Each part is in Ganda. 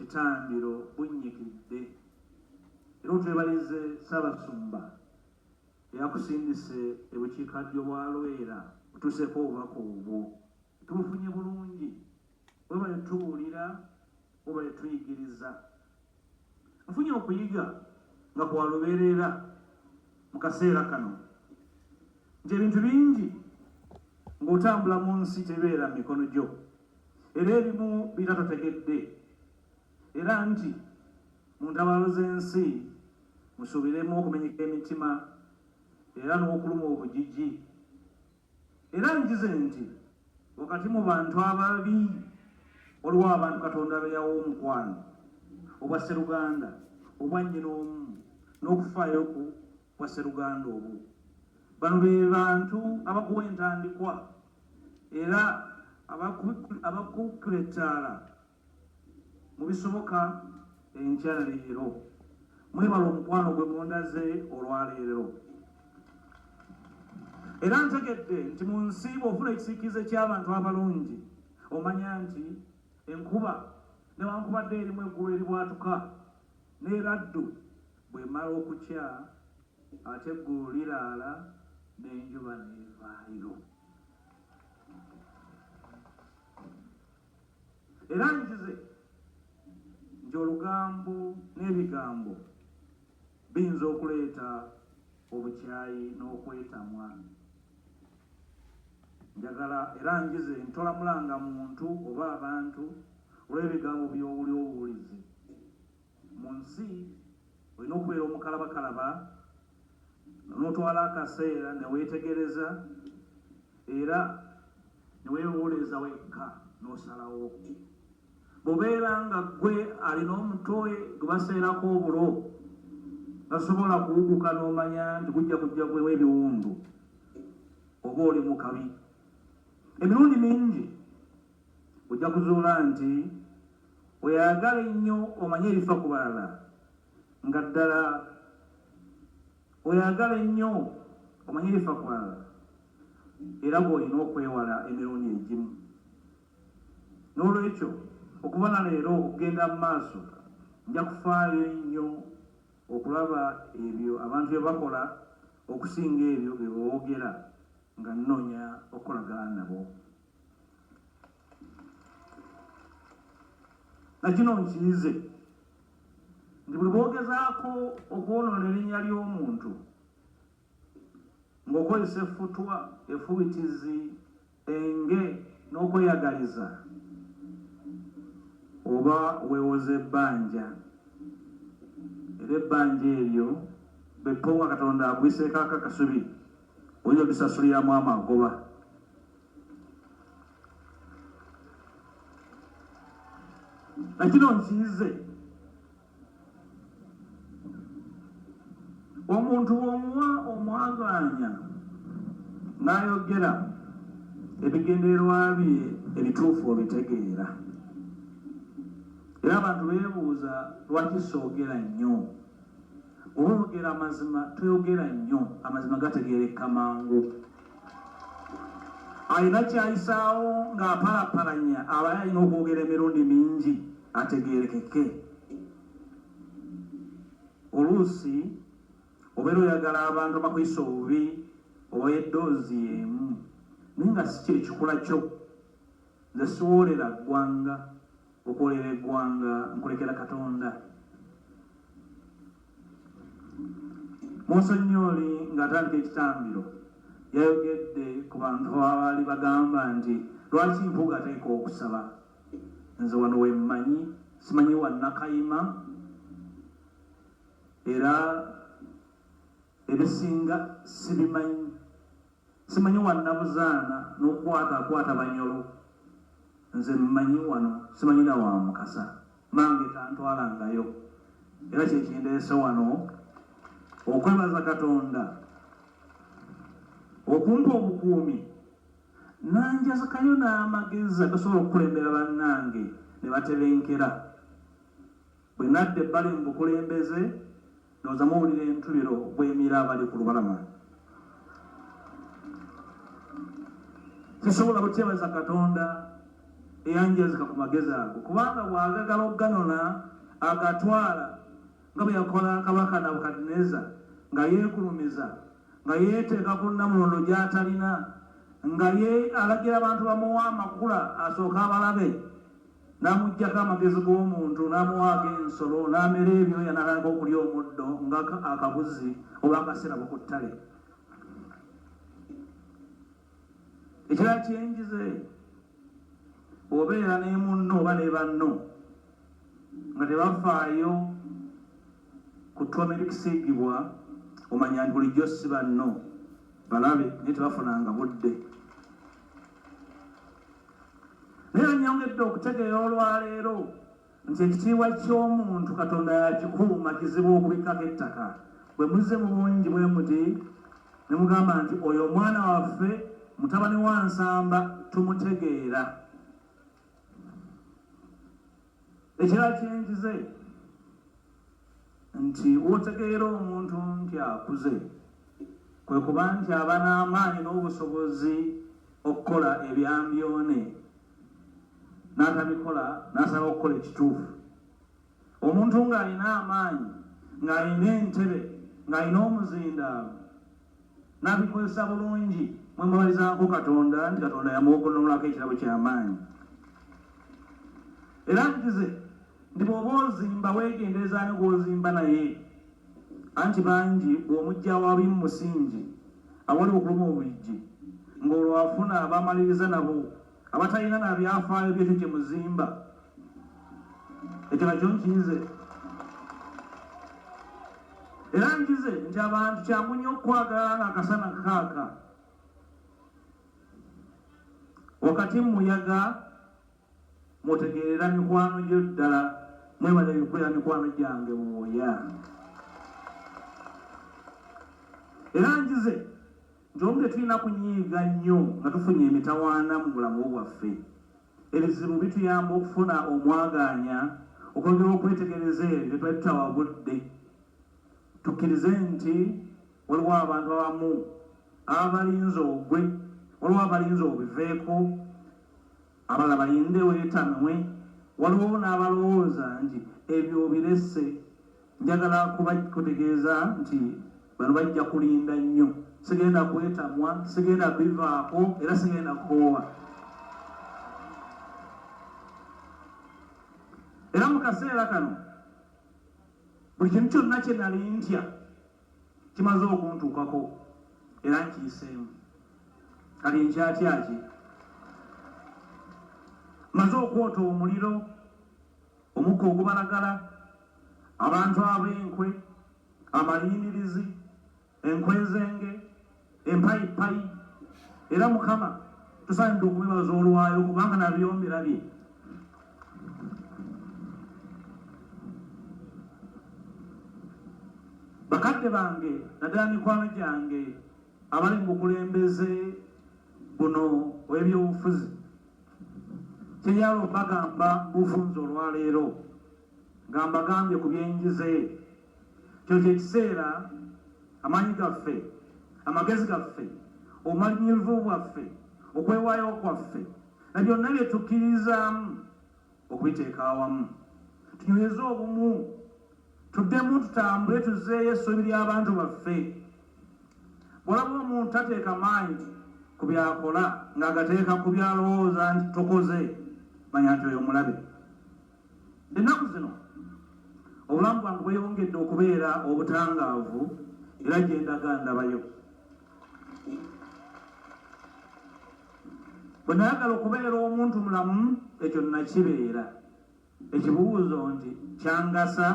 ekitambiro bunnyikidde era otwebalize Ssaabasumba eyakusindise ebukiikaddyo bwa Lwera otuuseeko obubaka obwo tubufunye bulungi webale tuwulira webale tuyigiriza nfunye okuyiga nga kwalubeerera mu kaseera kano nti ebintu bingi ng'otambula mu nsi tebeera mu mikono gyo era ebimu bitatotegedde era nti mu ntabaalo z'ensi musuubiremu okumenyeka emitima era n'okuluma obugigi era njize nti wakati mu bantu ababi waliwo abantu Katonda beyawa omukwano obwa Sseruganda obwa nnyina omu n'okufaayo ku bwa Sseruganda obwo. Bano be bantu abakuwa entandikwa era abakukulettaala mu bisoboka enkya leero. Mwebala omukwano gwe mundaze olwaleero. Era ntegedde nti mu nsi bw'ofuna ekisiikirize ky'abantu abalungi omanya nti enkuba newankubadde erimu eggulu eribwatuka n'eraddu bw'emala okukya ate eggulu liraala n'enjuba n'evaayo. Era njize nti olugambo n'ebigambo biyinza okuleeta obukyayi n'okwetamwa. Njagala era njize ntolamulanga muntu oba abantu olw'ebigambo by'owuli obuwulizi. Mu nsi olina okubeera omukalabakalaba n'otwala akaseera ne weetegereza era ne weewoleza wekka n'osalawo. Bw'obeera nga ggwe alina omutwe gwe baseerako obulo tasobola kuwuguka n'omanya nti gujja kujja gwewa ebiwundu oba oli mu kabi. Emirundi mingi ojja kuzuula nti oyagala ennyo omanye erifa ku balala nga ddala oyagala ennyo omanye erifa ku balala era bw'olina okwewala emirundi egimu. N'olwekyo okuva na leero okugenda mu maaso nja kufaayo ennyo okulaba ebyo abantu bye bakola okusinga ebyo bye boogera nga nnoonya okukolagana nabo. Nakino nkiyize nti buli boogezaako okwonoona erinnya ly'omuntu ng'okozesa effutwa, effuwitizi, enge n'okweyagaliza oba weewoza ebbanja era ebbanja eryo beppo nga Katonda akwiseeko akakasubi oyinza okusasuliramu amagoba. Nakino nkiyize omuntu bw'omuwa omwagaanya n'ayogera ebigendererwa bye ebituufu obitegeera. Era abantu beebuuza lwaki soogera nnyo. Oba oyogera amazima toyogera nnyo, amazima gategeereka mangu. Alina kyayisaawo ng'apalapalanya aba alina okwogera emirundi mingi ategeerekeke. Oluusi obeera oyagala abantu bakuyisa obubi oba eddoozi emu naye nga si kye kikula kyo. Nze siwoolera ggwanga, okwolera eggwanga nkulekera Katonda. Monsignori ng'atandika ekitambiro yayogedde ku bantu abaali bagamba nti lwaki mpuuga ateeka okusaba. Nze wano we mmanyi, simanyi wa Nakayima era ebisinga sibimanyi. Simanyi wa Nabuzaana n'okwata Banyolo. Nze mmanyi wano, simanyi na wa Mukasa. Mange tantwalangayo. Era kyekindeese wano okwebaza Katonda okumpa obukuumi nanjazikayo n'amagezi agasobola okukulembera bannange ne batebenkera. Bwe nadda ebbali mu bukulembeze nooza muwulira entubiro bw'emira abali ku lubalama. Sisobola kutyebaza Katonda eyanjazika ku magezi ago, kubanga bw'agagala okuganona agatwala nga bwe yakola kabaka Nabukadineza, nga yeekulumiza, nga yeeteeka ku nnamulondo gy'atalina, nga ye alagira abantu bamuwa amakula asooka abalabe, n'amuggyako amagezi g'omuntu, n'amuwaako ensolo, n'amera ebyoya, n'alanga okulya omuddo nga akabuzi oba akasirabo ku ttale. Ekirala kyenjize, obeera ne munno oba ne banno nga tebafaayo ku ttome likisiigibwa, omanya nti bulijjo si banno, balabe naye tebafunanga budde. Naye nyongedde okutegeera olwaleero nti ekitiibwa ky'omuntu Katonda yakikuuma kizibu okubikkako ettaka. Bwe muzze mu bungi bwe muti ne mugamba nti oyo omwana waffe mutabani wa Nsamba tumutegeera. Ekirala kyenjize nti otegeera omuntu nti akuze kwe kuba nti aba n'amaanyi n'obusobozi okukola ebyambyone n'atabikola, n'asaba okukola ekituufu. Omuntu ng'alina amaanyi, ng'alina entebe, ng'alina omuzindalo, n'abikozesa bulungi, mwemubalizanko Katonda nti Katonda yamuwogololako ekirabo ky'amaanyi. Era nkize nti bw'oba ozimba weegendereza ne gw'ozimba naye, anti bangi bw'omujja wabi mu musingi awali okuluma obujji, ng'olwo afuna abamaliriza nabo abatalina na byafaayo byekyo kye muzimba. Ekyo nakyo nkize. Era nkize nti abantu kyangu nnyo okwagala ng'akasana kaaka wakati muyaga, mutegeerera mikwano gyo ddala, mwebale bikulira mikwano gyange mwoya. Era nkize nti omu tetulina kunyiiga nnyo nga tufunye emitawaana mu bulamu bwaffe. Ebizibu bituyamba okufuna omwagaanya, okwongera okwetegereza ebyo twali tutawa budde. Tukkirize nti waliwo abantu abamu abalinze ogwe, waliwo abalinze obiveeko, abalala balinde weetamwe, waliwo n'abalowooza nti ebyo obirese. Njagala kutegeeza nti bano bajja kulinda nnyo. Sigenda kwetamwa, sigenda bivaako, era sigenda kukoowa. Era mu kaseera kano buli kintu kyonna kye nali ntya kimaze okuntuukako era nkiyiseemu. Kali nkyatya ki? Maze okwota omuliro, omukka ogubalagala, abantu ab'enkwe, amalindirizi, enkwezenge, empayipayi. Era Mukama tusaanidde okumubaza olwayo kubanga nabyo mbirabye. Bakadde bange naddala mikwano gyange abali mu bukulembeze buno w'ebyobufuzi, kyeyalo bagamba bufunze olwaleero nga mbagambye ku byenjize. Kyo kyekiseera amaanyi gaffe, amagezi gaffe, obumanyiivu bwaffe, okwewaayo kwaffe na byonna bye tukkirizaamu okubiteeka awamu, tunyweze obumu, tuddemu tutambule tuzzeeyo essobi ly'abantu baffe. Bw'olaba omuntu tateeka maanyi ku byakola ng'agateeka ku byalowooza nti tokoze, manya nti oyo mulabe. Ennaku zino obulamu bwange bweyongedde okubeera obutangaavu era gye ndaga ndabayo. Bwe nayagala okubeera omuntu mulamu, ekyo nakibeera. Ekibuuzo nti kyangasa,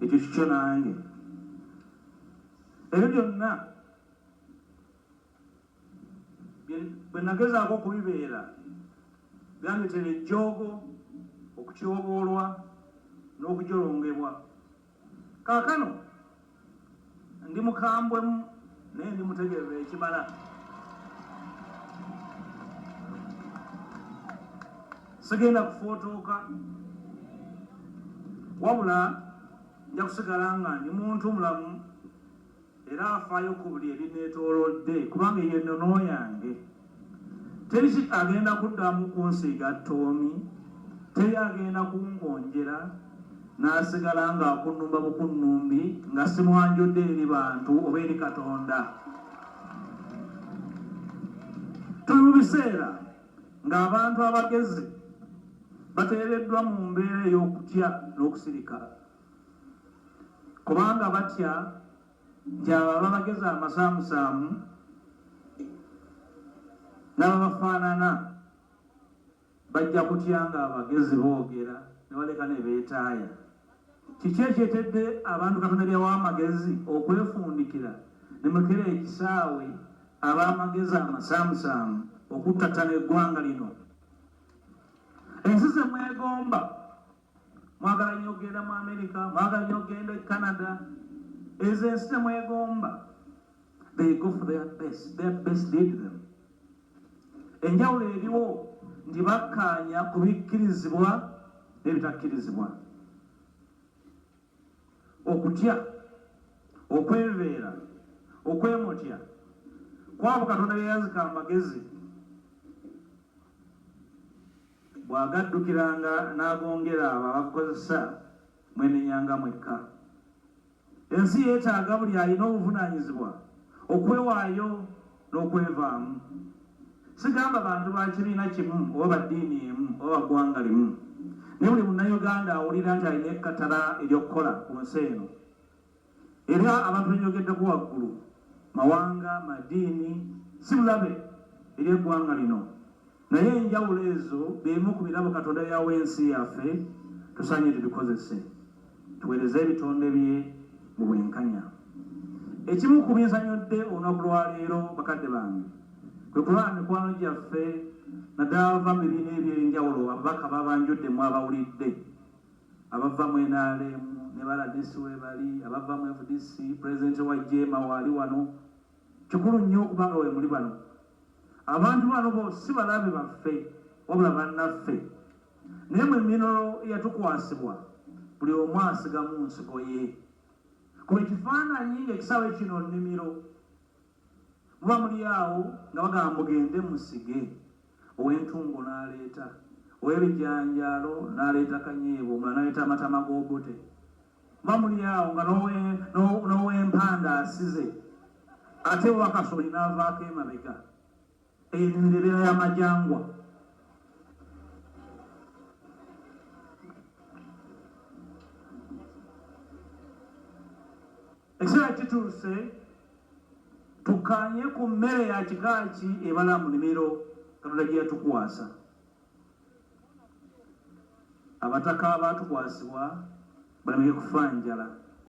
ekyo kikyo nange. Ebyo byonna bwe nagezaako okubibeera byandetera ejjoogo, okutyoboolwa n'okujolongebwa. Kaakano ndi mukambwemu naye ndi mutegeerwa ekimala. Sigenda kufootooka, wabula nja kusigala nga ndi muntu mulamu era afaayo ku buli ebinneetoolodde, kubanga eyo ennono yange. teri agenda kuddamu kunsiiga ttoomi, teri agenda kungonjera n'asigala ng'akunnumba bukunnumbi nga simwanjudde eri bantu oba eri Katonda. Tuli mu biseera ng'abantu abagezi bateereddwa mu mbeera ey'okutya n'okusirika, kubanga batya nti abo ababagezi amasaamusaamu n'ababafaanana bajja kutya nga abagezi boogera ne baleka ne beetaaya. Kiki ekyetedde abantu Katonda byawa amagezi okwefundikira ne mukera ekisaawe ab'amagezi amasaamusaamu okuttattana eggwanga lino? Ensi ze mwegomba, mwagala nnyo okgenda mu Amerika, mwagala nnyo okgenda e Canada, ezo ensi temwegomba. They go for their best lead them. Enjawulo eriwo nti bakkaanya ku bikkirizibwa n'ebitakkirizibwa. Okutya, okwebeera, okwemutya kwabo Katonda bye yazika amagezi, bw'agaddukiranga n'agongera abo abakozesa mwenenyanga mwekka. Ensi yeetaaga buli alina obuvunaanyizibwa okwewaayo n'okwevaamu. Sigamba bantu ba kibiina kimu oba ba ddiini emu oba ggwanga limu, naye buli munnayuganda awulira nti alina ekkatala ery'okukola ku nsi eno. Era abantu benyogeddeko waggulu, mawanga, madiini, si bulabe eri eggwanga lino. Naye enjawulo ezo beemu ku birabo Katonda yawa ensi yaffe, tusaanye tubikozese, tuweereze ebitonde bye mu bwenkanya. Ekimu ku binsanyudde olunaku lwaleero bakadde bange kwe kulaba mikwano gyaffe naddala abava mu bibiina eby'enjawulo, ababaka babanjuddemu abawulidde, abava mu NRM ne baladisi we bali, abava mu FDC, pulezidenti wa Jema waali wano. Kikulu nnyo okubanga we muli bano. Abantu bano bo si balabe baffe wabula bannaffe, naye mu minolo eyatukwasibwa buli omu asigamu nsigo ye. Kuba ekifaananyi ng'ekisaawe kino nnimiro, muba muli awo nga bagamba mugende musige, ow'entungo n'aleeta, ow'ebijanjaalo n'aleeta kanyeebo, omulala n'aleeta amatama g'obote. Muba muli awo nga n'ow'empanda asize, ate ow'akasooli n'avaako emabega. Eyo ennimiro y'amajangwa. Ekiseera kituuse tukkaanye ku mmere ya kika ki ebala mu nnimiro Katonda gye yatukwasa. Abataka abaatukwasibwa balemeke kufa njala.